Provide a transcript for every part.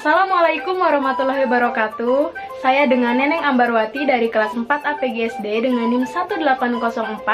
Assalamualaikum warahmatullahi wabarakatuh. Saya dengan Neneng Ambarwati dari kelas 4 APGSD dengan NIM 1804951.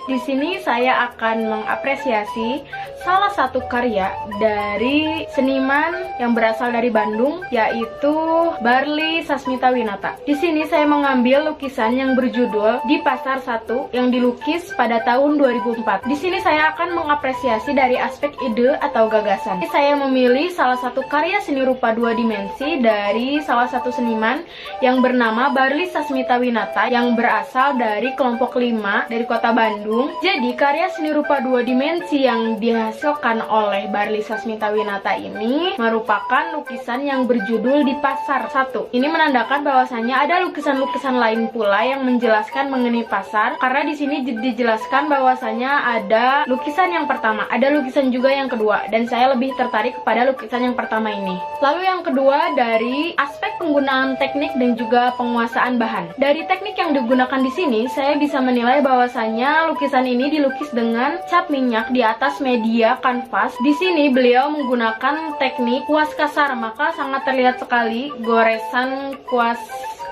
Di sini saya akan mengapresiasi salah satu karya dari seniman yang berasal dari Bandung, yaitu Barli Sasmita Winata. Di sini saya mengambil lukisan yang berjudul Di Pasar 1 yang dilukis pada tahun 2004. Di sini saya akan mengapresiasi dari aspek ide atau gagasan. Saya memilih salah satu karya seni rupa 2 dimensi dari salah satu seniman yang bernama Barli Sasmita Winata yang berasal dari kelompok 5 dari kota Bandung. Jadi karya seni rupa 2 dimensi yang dihasilkan oleh Barli Sasmita Winata ini merupakan lukisan yang berjudul Di Pasar 1. Ini menandakan bahwasannya ada lukisan-lukisan lain pula yang menjelaskan mengenai pasar, karena di sini dijelaskan bahwasannya ada lukisan yang pertama, ada lukisan juga yang kedua, dan saya lebih tertarik kepada lukisan yang pertama ini. Lalu yang kedua dari aspek penggunaan teknik dan juga penguasaan bahan. Dari teknik yang digunakan di sini, saya bisa menilai bahwasannya lukisan ini dilukis dengan cat minyak di atas media kanvas. Di sini beliau menggunakan teknik kuas kasar, maka sangat terlihat sekali goresan kuas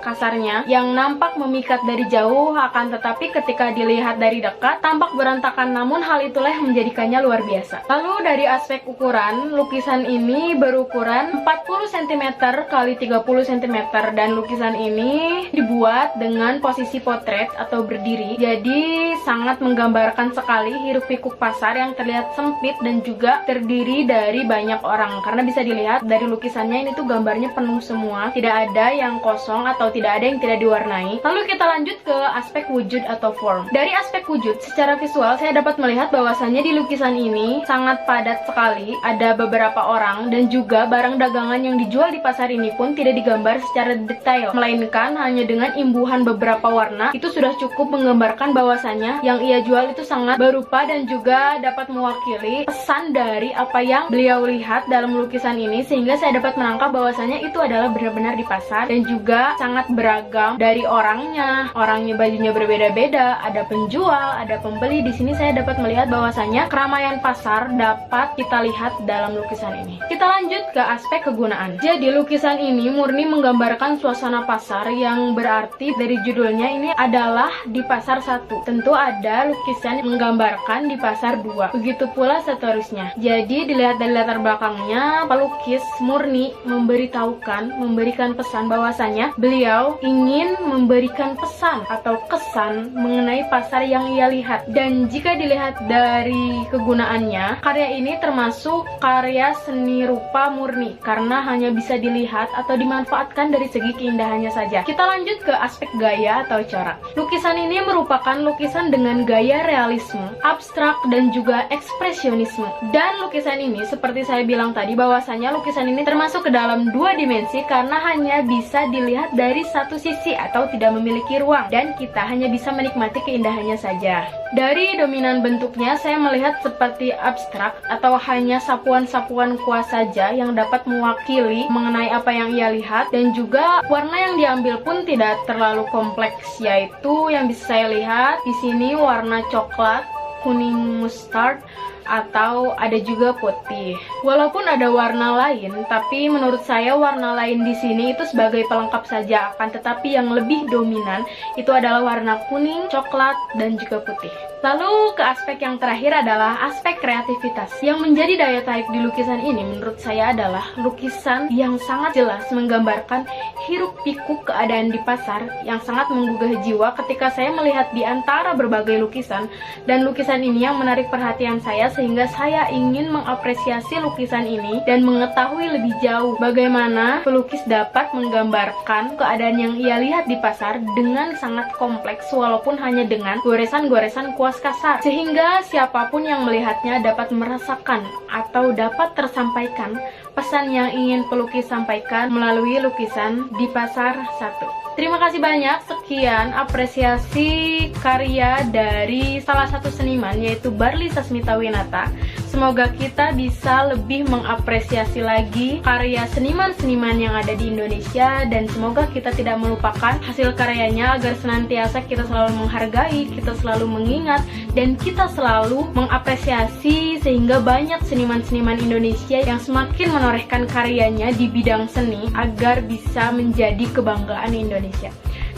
kasarnya yang nampak memikat dari jauh, akan tetapi ketika dilihat dari dekat tampak berantakan, namun hal itulah yang menjadikannya luar biasa. Lalu dari aspek ukuran, lukisan ini berukuran 40 cm x 30 cm dan lukisan ini dibuat dengan posisi potret atau berdiri, jadi sangat menggambarkan sekali hiruk pikuk pasar yang terlihat sempit dan juga terdiri dari banyak orang, karena bisa dilihat dari lukisannya ini tuh gambarnya penuh semua, tidak ada yang kosong atau tidak ada yang tidak diwarnai. Lalu kita lanjut ke aspek wujud atau form. Dari aspek wujud, secara visual saya dapat melihat bahwasannya di lukisan ini sangat padat sekali, ada beberapa orang, dan juga barang dagangan yang dijual di pasar ini pun tidak digambar secara detail, melainkan hanya dengan imbuhan beberapa warna itu sudah cukup menggambarkan bahwasannya yang ia jual itu sangat berupa dan juga dapat mewakili pesan dari apa yang beliau lihat dalam lukisan ini, sehingga saya dapat menangkap bahwasannya itu adalah benar-benar di pasar dan juga sangat beragam dari orangnya bajunya berbeda-beda, ada penjual, ada pembeli. Di sini saya dapat melihat bahwasannya keramaian pasar dapat kita lihat dalam lukisan ini. Kita lanjut ke aspek kegunaan. Jadi lukisan ini murni menggambarkan suasana pasar, yang berarti dari judulnya ini adalah Di Pasar 1. Tentu ada lukisan yang menggambarkan di pasar 2. Begitu pula seterusnya. Jadi dilihat dari latar belakangnya, pelukis murni memberikan pesan bahwasannya beliau ingin memberikan pesan atau kesan mengenai pasar yang ia lihat. Dan jika dilihat dari kegunaannya, karya ini termasuk karya seni rupa murni karena hanya bisa dilihat atau dimanfaatkan dari segi keindahannya saja. Kita lanjut ke aspek gaya atau corak. Lukisan ini merupakan lukisan dengan gaya realisme, abstrak, dan juga ekspresionisme. Dan lukisan ini seperti saya bilang tadi bahwasanya lukisan ini termasuk ke dalam 2 dimensi karena hanya bisa dilihat dari satu sisi atau tidak memiliki ruang, dan kita hanya bisa menikmati keindahannya saja. Dari dominan bentuknya saya melihat seperti abstrak atau hanya sapuan-sapuan kuas saja yang dapat mewakili mengenai apa yang ia lihat, dan juga warna yang diambil pun tidak terlalu kompleks, yaitu yang bisa saya lihat di sini warna coklat, kuning mustard, atau ada juga putih. Walaupun ada warna lain, tapi menurut saya warna lain di sini itu sebagai pelengkap saja, akan tetapi yang lebih dominan itu adalah warna kuning, coklat, dan juga putih. Lalu ke aspek yang terakhir adalah aspek kreativitas. Yang menjadi daya tarik di lukisan ini menurut saya adalah lukisan yang sangat jelas menggambarkan hiruk pikuk keadaan di pasar yang sangat menggugah jiwa ketika saya melihat di antara berbagai lukisan, dan lukisan ini yang menarik perhatian saya sehingga saya ingin mengapresiasi lukisan ini dan mengetahui lebih jauh bagaimana pelukis dapat menggambarkan keadaan yang ia lihat di pasar dengan sangat kompleks walaupun hanya dengan goresan-goresan kuas kasar, sehingga siapapun yang melihatnya dapat merasakan atau dapat tersampaikan pesan yang ingin pelukis sampaikan melalui lukisan Di Pasar 1. Terima kasih banyak. Sekian apresiasi karya dari salah satu seniman, yaitu Barli Sasmita Winata. Semoga kita bisa lebih mengapresiasi lagi karya seniman-seniman yang ada di Indonesia, dan semoga kita tidak melupakan hasil karyanya agar senantiasa kita selalu menghargai, kita selalu mengingat, dan kita selalu mengapresiasi sehingga banyak seniman-seniman Indonesia yang semakin menorehkan karyanya di bidang seni agar bisa menjadi kebanggaan Indonesia.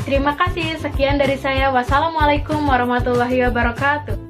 Terima kasih, sekian dari saya. Wassalamualaikum warahmatullahi wabarakatuh.